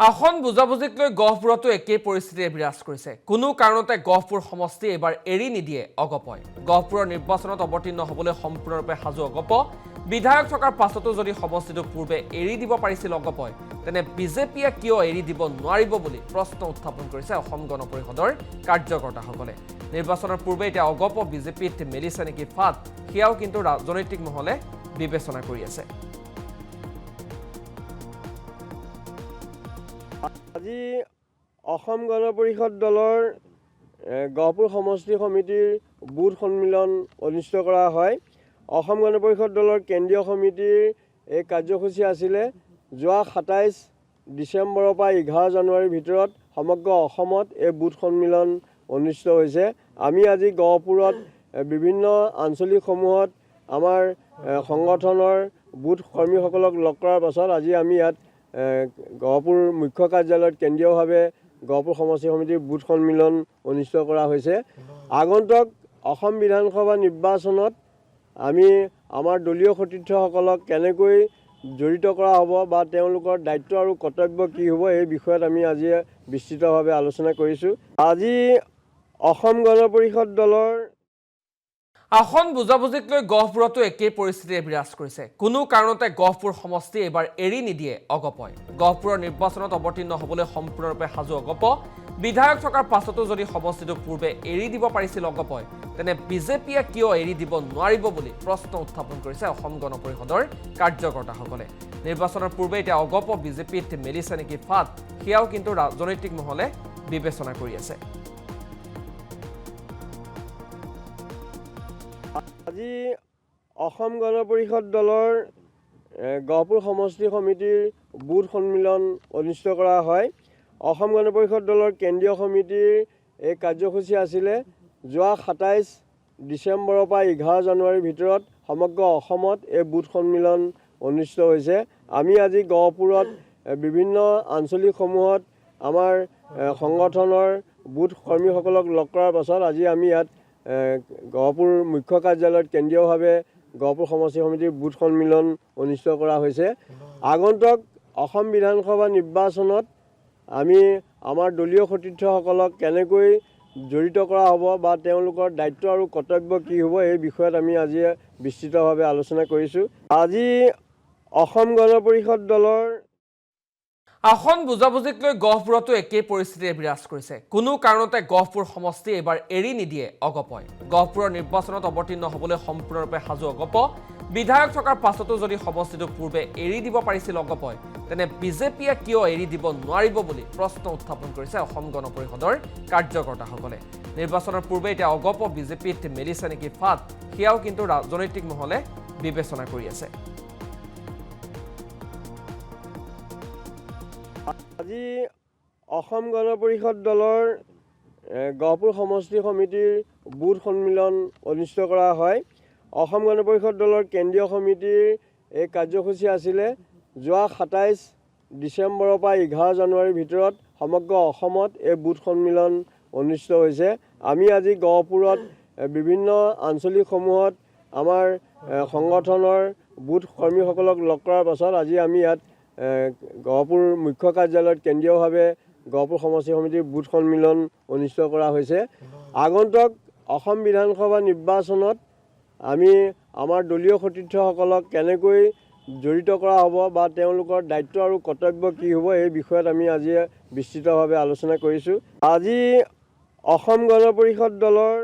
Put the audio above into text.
আসন বুজাবুজিক লৈ গহপুৰতো একেই পৰিস্থিতিয়ে বিৰাজ কৰিছে। কোনো কাৰণতে গহপুৰ সমষ্টি এবাৰ এৰি নিদিয়ে অগপই। গহপুৰৰ নিৰ্বাচনত অৱতীৰ্ণ হ'বলৈ সম্পূৰ্ণৰূপে সাজু অগপ। বিধায়ক থকাৰ পাছতো যদি সমষ্টিটো পূৰ্বে এৰি দিব পাৰিছিল অগপই, তেনে বিজেপিয়ে কিয় এৰি দিব নোৱাৰিব বুলি প্ৰশ্ন উত্থাপন কৰিছে অসম গণ পৰিষদৰ কাৰ্যকৰ্তাসকলে। নিৰ্বাচনৰ পূৰ্বে এতিয়া অগপ বিজেপিত মেলিছে নেকি ফাট, সেয়াও কিন্তু ৰাজনৈতিক মহলে বিবেচনা কৰি আছে। আজি অসম গণ পৰিষদ দলৰ গহপুৰ সমষ্টি সমিতিৰ বুথ সন্মিলন অনুষ্ঠিত কৰা হয়। অসম গণ পৰিষদ দলৰ কেন্দ্ৰীয় সমিতিৰ এই কাৰ্যসূচী আছিলে যোৱা ২৭ ডিচেম্বৰৰ পৰা 11 জানুৱাৰীৰ ভিতৰত সমগ্ৰ অসমত এই বুথ সন্মিলন অনুষ্ঠিত হৈছে। আমি আজি গহপুৰত বিভিন্ন আঞ্চলিকসমূহত আমাৰ সংগঠনৰ বুথ কৰ্মীসকলক লগ কৰাৰ পাছত আজি আমি ইয়াত গহপুৰ মুখ্য কাৰ্যালয়ত কেন্দ্ৰীয়ভাৱে গহপুৰ সমষ্টি সমিতিৰ বুথ সন্মিলন অনুষ্ঠিত কৰা হৈছে। আগন্তুক অসম বিধানসভা নিৰ্বাচনত আমি আমাৰ দলীয় সতীৰ্থসকলক কেনেকৈ জড়িত কৰা হ'ব বা তেওঁলোকৰ দায়িত্ব আৰু কৰ্তব্য কি হ'ব, এই বিষয়ত আমি আজি বিস্তৃতভাৱে আলোচনা কৰিছোঁ। আজি অসম গণ পৰিষদ দলৰ আসন বুজাবুজিক লৈ গহপুৰতো একেই পৰিস্থিতিয়ে বিৰাজ কৰিছে। কোনো কাৰণতে গহপুৰ সমষ্টি এবাৰ এৰি নিদিয়ে অগপই। গহপুৰৰ নিৰ্বাচনত অৱতীৰ্ণ হ'বলৈ সম্পূৰ্ণৰূপে সাজু অগপ। বিধায়ক থকাৰ পাছতো যদি সমষ্টিটো পূৰ্বে এৰি দিব পাৰিছিল অগপই, তেনে বিজেপিয়ে কিয় এৰি দিব নোৱাৰিব বুলি প্ৰশ্ন উত্থাপন কৰিছে অসম গণ পৰিষদৰ কাৰ্যকৰ্তাসকলে। নিৰ্বাচনৰ পূৰ্বে এতিয়া অগপ বিজেপিত মেলিছে নেকি ফাট, সেয়াও কিন্তু ৰাজনৈতিক মহলে বিবেচনা কৰি আছে। আজি অসম গণ পৰিষদ দলৰ গহপুৰ সমষ্টি সমিতিৰ বুথ সন্মিলন অনুষ্ঠিত কৰা হয়। অসম গণ পৰিষদ দলৰ কেন্দ্ৰীয় সমিতিৰ এই কাৰ্যসূচী আছিলে যোৱা ২৭ ডিচেম্বৰৰ পৰা 11 জানুৱাৰীৰ ভিতৰত সমগ্ৰ অসমত এই বুথ সন্মিলন অনুষ্ঠিত হৈছে। আমি আজি গহপুৰত বিভিন্ন আঞ্চলিকসমূহত আমাৰ সংগঠনৰ বুথ কৰ্মীসকলক লগ কৰাৰ পাছত আজি আমি ইয়াত গহপুৰ মুখ্য কাৰ্যালয়ত কেন্দ্ৰীয়ভাৱে গহপুৰ সমষ্টি সমিতিৰ বুথ সন্মিলন অনুষ্ঠিত কৰা হৈছে। আগন্তুক অসম বিধানসভা নিৰ্বাচনত আমি আমাৰ দলীয় সতীৰ্থসকলক কেনেকৈ জড়িত কৰা হ'ব বা তেওঁলোকৰ দায়িত্ব আৰু কৰ্তব্য কি হ'ব, এই বিষয়ত আমি আজি বিস্তৃতভাৱে আলোচনা কৰিছোঁ। আজি অসম গণ পৰিষদ দলৰ আসন বুজাবুজিক লৈ গহপুৰতো একেই পৰিস্থিতিয়ে বিৰাজ কৰিছে। কোনো কাৰণতে গহপুৰ সমষ্টি এবাৰ এৰি নিদিয়ে অগপই। গহপুৰৰ নিৰ্বাচনত অৱতীৰ্ণ হ'বলৈ সম্পূৰ্ণৰূপে সাজু অগপ। বিধায়ক থকাৰ পাছতো যদি সমষ্টিটো পূৰ্বে এৰি দিব পাৰিছিল অগপই, তেনে বিজেপিয়ে কিয় এৰি দিব নোৱাৰিব বুলি প্ৰশ্ন উত্থাপন কৰিছে অসম গণ পৰিষদৰ কাৰ্যকৰ্তাসকলে। নিৰ্বাচনৰ পূৰ্বে এতিয়া অগপ বিজেপিত মেলিছে নেকি ফাট, সেয়াও কিন্তু ৰাজনৈতিক মহলে বিবেচনা কৰি আছে। আজি অসম গণ পৰিষদ দলৰ গহপুৰ সমষ্টি সমিতিৰ বুথ সন্মিলন অনুষ্ঠিত কৰা হয়। অসম গণ পৰিষদ দলৰ কেন্দ্ৰীয় সমিতিৰ এই কাৰ্যসূচী আছিলে যোৱা ২৭ ডিচেম্বৰৰ পৰা 11 জানুৱাৰীৰ ভিতৰত সমগ্ৰ অসমত এই বুথ সন্মিলন অনুষ্ঠিত হৈছে। আমি আজি গহপুৰত বিভিন্ন আঞ্চলিকসমূহত আমাৰ সংগঠনৰ বুথ কৰ্মীসকলক লগ কৰাৰ পাছত আজি আমি ইয়াত গহপুৰ মুখ্য কাৰ্যালয়ত কেন্দ্ৰীয়ভাৱে গহপুৰ সমষ্টি সমিতিৰ বুথ সন্মিলন অনুষ্ঠিত কৰা হৈছে। আগন্তুক অসম বিধানসভা নিৰ্বাচনত আমি আমাৰ দলীয় সতীৰ্থসকলক কেনেকৈ জড়িত কৰা হ'ব বা তেওঁলোকৰ দায়িত্ব আৰু কৰ্তব্য কি হ'ব, এই বিষয়ত আমি আজি বিস্তৃতভাৱে আলোচনা কৰিছোঁ। আজি অসম গণ পৰিষদ দলৰ